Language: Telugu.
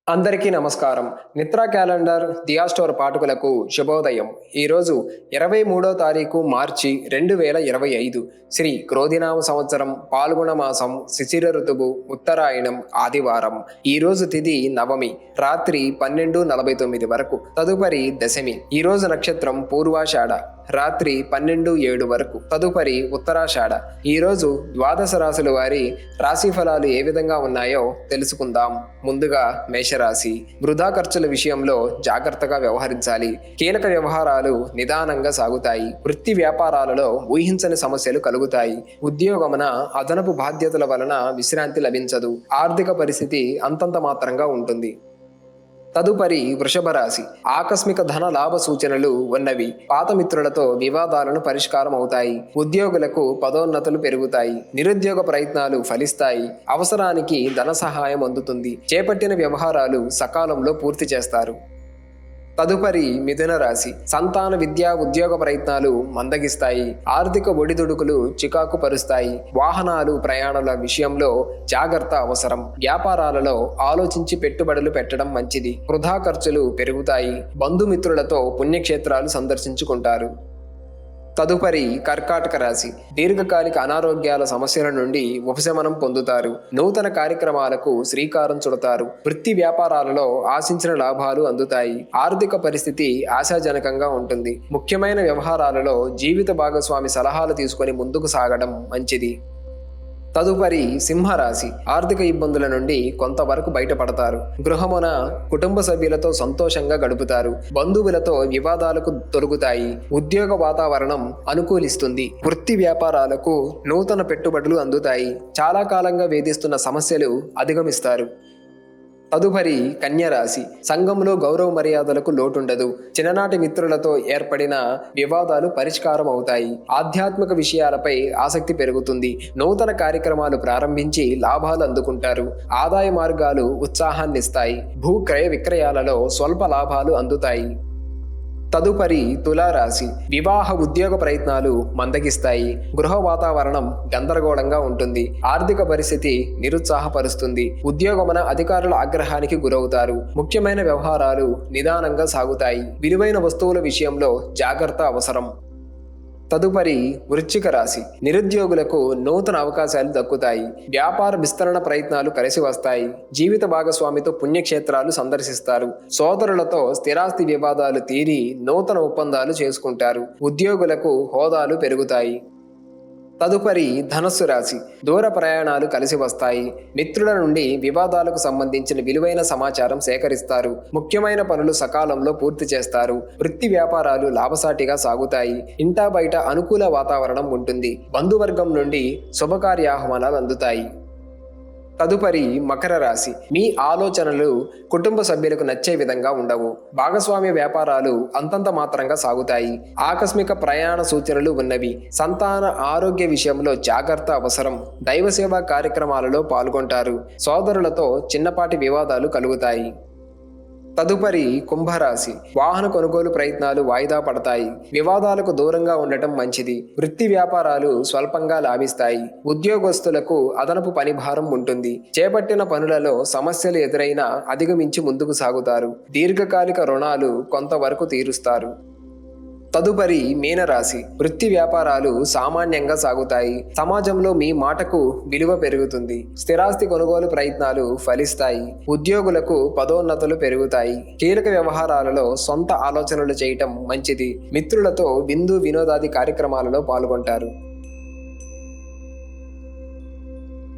అందరికీ నమస్కారం. నిత్రా క్యాలెండర్ దియా స్టోర్ పాఠకులకు శుభోదయం. ఈరోజు 23వ తారీఖు మార్చి 2025 శ్రీ క్రోధినామ సంవత్సరం పాల్గొన మాసం శిశిర ఋతువు ఉత్తరాయణం ఆదివారం. ఈరోజు తిథి నవమి రాత్రి 12:49 వరకు. తదుపరి దశమి. ఈరోజు నక్షత్రం పూర్వాషాఢ రాత్రి 12:07 వరకు. తదుపరి ఉత్తరాషాఢ. ఈరోజు ద్వాదశ రాశుల వారి రాశి ఫలాలు ఏ విధంగా ఉన్నాయో తెలుసుకుందాం. ముందుగా మేషరాశి. వృధా ఖర్చుల విషయంలో జాగ్రత్తగా వ్యవహరించాలి. కీలక వ్యవహారాలు నిదానంగా సాగుతాయి. వృత్తి వ్యాపారాలలో ఊహించని సమస్యలు కలుగుతాయి. ఉద్యోగమున అదనపు బాధ్యతల వలన విశ్రాంతి లభించదు. ఆర్థిక పరిస్థితి అంతంత మాత్రంగా ఉంటుంది. తదుపరి వృషభ రాశి. ఆకస్మిక ధన లాభ సూచనలు ఉన్నవి. పాత మిత్రులతో వివాదాలను పరిష్కారం అవుతాయి. ఉద్యోగులకు పదోన్నతులు పెరుగుతాయి. నిరుద్యోగ ప్రయత్నాలు ఫలిస్తాయి. అవసరానికి ధన సహాయం అందుతుంది. చేపట్టిన వ్యవహారాలు సకాలంలో పూర్తి చేస్తారు. తదుపరి మిథున రాశి. సంతాన విద్యా ఉద్యోగ ప్రయత్నాలు మందగిస్తాయి. ఆర్థిక ఒడిదుడుకులు చికాకు పరుస్తాయి. వాహనాలు ప్రయాణాల విషయంలో జాగ్రత్త అవసరం. వ్యాపారాలలో ఆలోచించి పెట్టుబడులు పెట్టడం మంచిది. వృధా ఖర్చులు పెరుగుతాయి. బంధుమిత్రులతో పుణ్యక్షేత్రాలు సందర్శించుకుంటారు. తదుపరి కర్కాటక రాశి. దీర్ఘకాలిక అనారోగ్యాల సమస్యల నుండి ఉపశమనం పొందుతారు. నూతన కార్యక్రమాలకు శ్రీకారం చుడతారు. వృత్తి వ్యాపారాలలో ఆశించిన లాభాలు అందుతాయి. ఆర్థిక పరిస్థితి ఆశాజనకంగా ఉంటుంది. ముఖ్యమైన వ్యవహారాలలో జీవిత భాగస్వామి సలహాలు తీసుకొని ముందుకు సాగడం మంచిది. తదుపరి సింహరాశి. ఆర్థిక ఇబ్బందుల నుండి కొంతవరకు బయటపడతారు. గృహమున కుటుంబ సభ్యులతో సంతోషంగా గడుపుతారు. బంధువులతో వివాదాలకు తొలగుతాయి. ఉద్యోగ వాతావరణం అనుకూలిస్తుంది. వృత్తి వ్యాపారాలకు నూతన పెట్టుబడులు అందుతాయి. చాలా కాలంగా వేధిస్తున్న సమస్యలు అధిగమిస్తారు. తదుపరి కన్యరాశి. సంఘంలో గౌరవ మర్యాదలకు లోటుండదు. చిన్ననాటి మిత్రులతో ఏర్పడిన వివాదాలు పరిష్కారం అవుతాయి. ఆధ్యాత్మిక విషయాలపై ఆసక్తి పెరుగుతుంది. నూతన కార్యక్రమాలు ప్రారంభించి లాభాలు అందుకుంటారు. ఆదాయ మార్గాలు ఉత్సాహాన్నిస్తాయి. భూ క్రయ విక్రయాలలో స్వల్ప లాభాలు అందుతాయి. తదుపరి తులారాశి. వివాహ ఉద్యోగ ప్రయత్నాలు మందగిస్తాయి. గృహ వాతావరణం గందరగోళంగా ఉంటుంది. ఆర్థిక పరిస్థితి నిరుత్సాహపరుస్తుంది. ఉద్యోగమున అధికారుల ఆగ్రహానికి గురవుతారు. ముఖ్యమైన వ్యవహారాలు నిదానంగా సాగుతాయి. విలువైన వస్తువుల విషయంలో జాగ్రత్త అవసరం. తదుపరి వృశ్చిక రాశి. నిరుద్యోగులకు నూతన అవకాశాలు దక్కుతాయి. వ్యాపార విస్తరణ ప్రయత్నాలు కలిసి వస్తాయి. జీవిత భాగస్వామితో పుణ్యక్షేత్రాలు సందర్శిస్తారు. సోదరులతో స్థిరాస్తి వివాదాలు తీరి నూతన ఒప్పందాలు చేసుకుంటారు. ఉద్యోగులకు హోదాలు పెరుగుతాయి. తదుపరి ధనస్సు రాశి. దూర ప్రయాణాలు కలిసి వస్తాయి. మిత్రుల నుండి వివాదాలకు సంబంధించిన విలువైన సమాచారం సేకరిస్తారు. ముఖ్యమైన పనులు సకాలంలో పూర్తి చేస్తారు. వృత్తి వ్యాపారాలు లాభసాటిగా సాగుతాయి. ఇంటా బయట అనుకూల వాతావరణం ఉంటుంది. బంధువర్గం నుండి శుభకార్యాహ్వానాలు అందుతాయి. తదుపరి మకర రాశి. మీ ఆలోచనలు కుటుంబ సభ్యులకు నచ్చే విధంగా ఉండవు. భాగస్వామ్య వ్యాపారాలు అంతంత మాత్రంగా సాగుతాయి. ఆకస్మిక ప్రయాణ సూచనలు ఉన్నవి. సంతాన ఆరోగ్య విషయంలో జాగ్రత్త అవసరం. దైవ సేవా కార్యక్రమాలలో పాల్గొంటారు. సోదరులతో చిన్నపాటి వివాదాలు కలుగుతాయి. తదుపరి కుంభరాశి. వాహన కొనుగోలు ప్రయత్నాలు వాయిదా పడతాయి. వివాదాలకు దూరంగా ఉండటం మంచిది. వృత్తి వ్యాపారాలు స్వల్పంగా లాభిస్తాయి. ఉద్యోగస్తులకు అదనపు పని భారం ఉంటుంది. చేపట్టిన పనులలో సమస్యలు ఎదురైనా అధిగమించి ముందుకు సాగుతారు. దీర్ఘకాలిక రుణాలు కొంతవరకు తీరుస్తారు. తదుపరి మీనరాశి. వృత్తి వ్యాపారాలు సామాన్యంగా సాగుతాయి. సమాజంలో మీ మాటకు విలువ పెరుగుతుంది. స్థిరాస్తి కొనుగోలు ప్రయత్నాలు ఫలిస్తాయి. ఉద్యోగులకు పదోన్నతులు పెరుగుతాయి. కీలక వ్యవహారాలలో సొంత ఆలోచనలు చేయటం మంచిది. మిత్రులతో విందు వినోదాది కార్యక్రమాలలో పాల్గొంటారు.